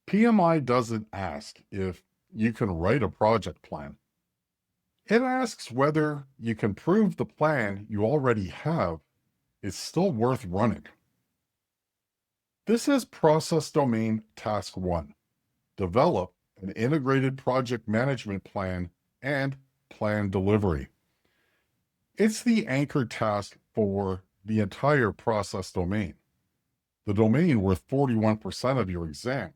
PMI doesn't ask if you can write a project plan. It asks whether you can prove the plan you already have is still worth running. This is process domain task 1. Develop an integrated project management plan and plan delivery. It's the anchor task for the entire process domain, the domain worth 41% of your exam,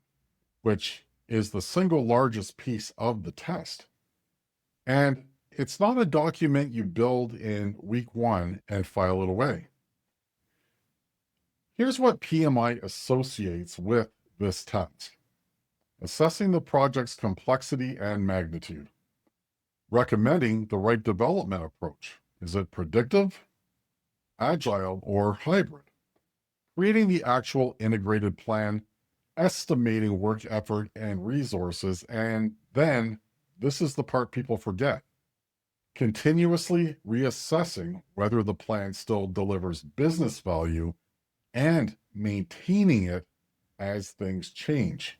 which is the single largest piece of the test. And it's not a document you build in week 1 and file it away. Here's what PMI associates with this task: assessing the project's complexity and magnitude, recommending the right development approach. Is it predictive, agile, or hybrid? Creating the actual integrated plan, estimating work effort and resources, and then, this is the part people forget, continuously reassessing whether the plan still delivers business value and maintaining it as things change.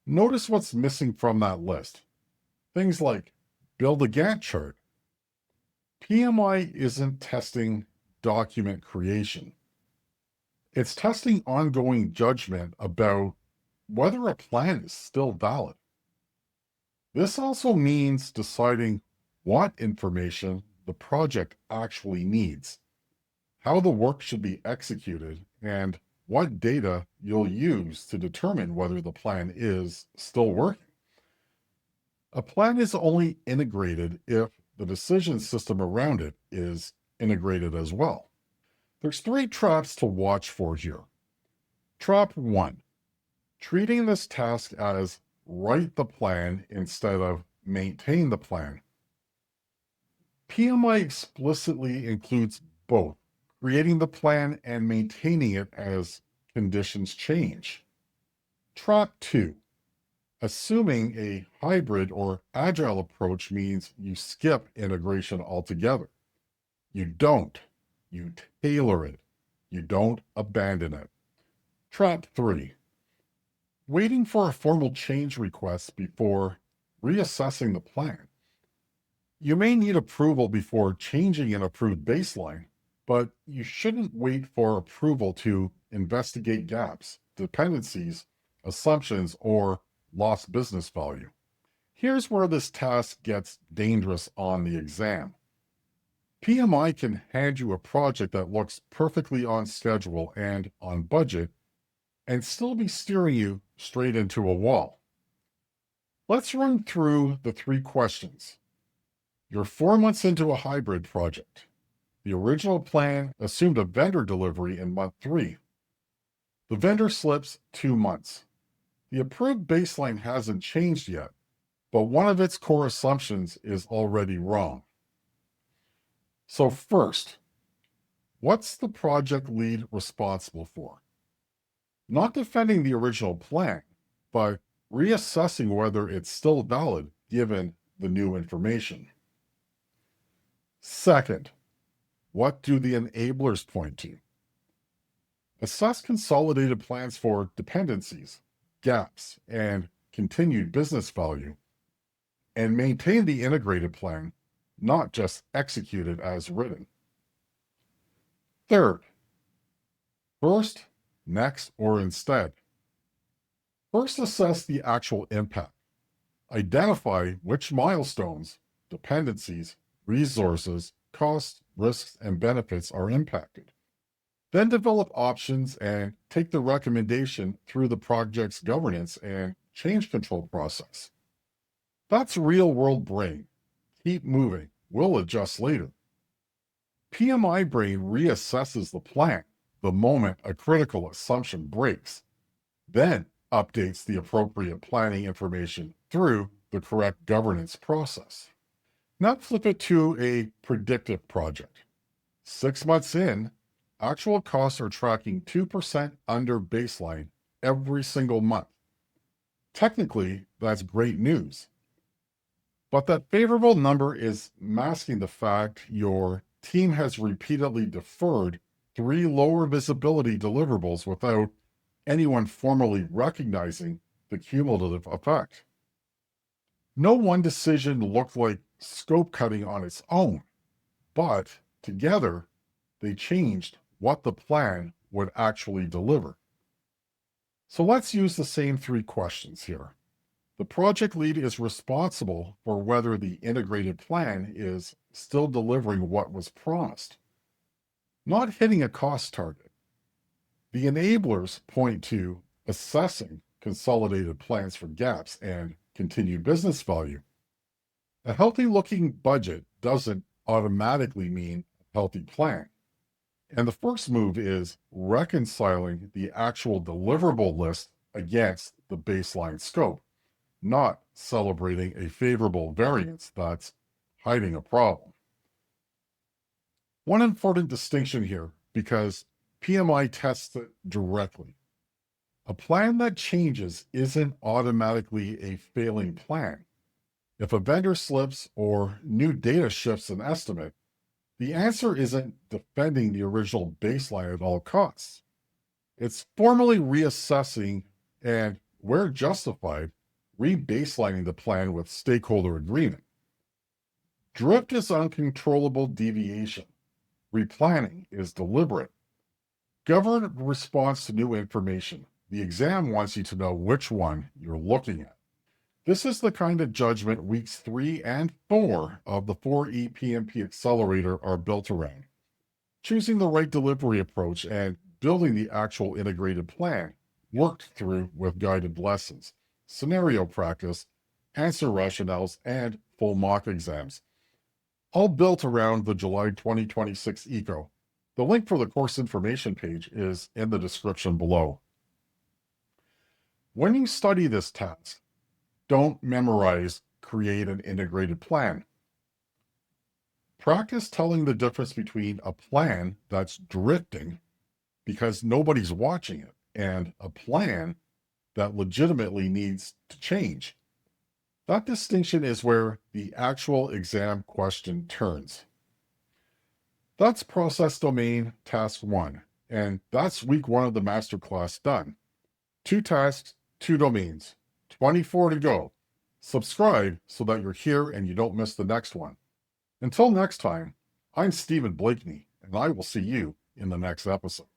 Notice what's missing from that list. Things like build a Gantt chart. PMI isn't testing document creation. It's testing ongoing judgment about whether a plan is still valid. This also means deciding what information the project actually needs, how the work should be executed, and what data you'll use to determine whether the plan is still working. A plan is only integrated if the decision system around it is integrated as well. There's 3 traps to watch for here. Trap 1, treating this task as write the plan instead of maintain the plan. PMI explicitly includes both creating the plan and maintaining it as conditions change. Trap 2, assuming a hybrid or agile approach means you skip integration altogether. You don't. You tailor it. You don't abandon it. Trap 3, waiting for a formal change request before reassessing the plan. You may need approval before changing an approved baseline, but you shouldn't wait for approval to investigate gaps, dependencies, assumptions, or lost business value. Here's where this task gets dangerous on the exam. PMI can hand you a project that looks perfectly on schedule and on budget and still be steering you straight into a wall. Let's run through the 3 questions. You're 4 months into a hybrid project. The original plan assumed a vendor delivery in month 3. The vendor slips 2 months. The approved baseline hasn't changed yet, but one of its core assumptions is already wrong. So first, what's the project lead responsible for? Not defending the original plan, but reassessing whether it's still valid given the new information. Second, what do the enablers point to? Assess consolidated plans for dependencies, gaps, and continued business value, and maintain the integrated plan, not just execute it as written. Third, first, next, or instead. First, assess the actual impact. Identify which milestones, dependencies, resources, costs, risks, and benefits are impacted. Then develop options and take the recommendation through the project's governance and change control process. That's real-world brain. Keep moving. We'll adjust later. PMI brain reassesses the plan the moment a critical assumption breaks, then updates the appropriate planning information through the correct governance process. Now flip it to a predictive project. 6 months in, actual costs are tracking 2% under baseline every single month. Technically, that's great news. But that favorable number is masking the fact your team has repeatedly deferred 3 lower visibility deliverables without anyone formally recognizing the cumulative effect. No one decision looked like scope cutting on its own, but together they changed what the plan would actually deliver. So let's use the same three questions here. The project lead is responsible for whether the integrated plan is still delivering what was promised, not hitting a cost target. The enablers point to assessing consolidated plans for gaps and continued business value. A healthy looking budget doesn't automatically mean a healthy plan. And the first move is reconciling the actual deliverable list against the baseline scope, not celebrating a favorable variance that's hiding a problem. One important distinction here, because PMI tests it directly. A plan that changes isn't automatically a failing plan. If a vendor slips or new data shifts an estimate, the answer isn't defending the original baseline at all costs. It's formally reassessing and, where justified, rebaselining the plan with stakeholder agreement. Drift is uncontrollable deviation. Replanning is deliberate. Governed response to new information. The exam wants you to know which one you're looking at. This is the kind of judgment weeks 3 and 4 of the 4E PMP Accelerator are built around. Choosing the right delivery approach and building the actual integrated plan, worked through with guided lessons, scenario practice, answer rationales, and full mock exams. All built around the July 2026 ECO. The link for the course information page is in the description below. When you study this task, don't memorize, create an integrated plan. Practice telling the difference between a plan that's drifting because nobody's watching it and a plan that legitimately needs to change. That distinction is where the actual exam question turns. That's process domain task 1, and that's week 1 of the masterclass done. 2 tasks, 2 domains, 24 to go. Subscribe so that you're here and you don't miss the next one. Until next time, I'm Stephen Blakeney, and I will see you in the next episode.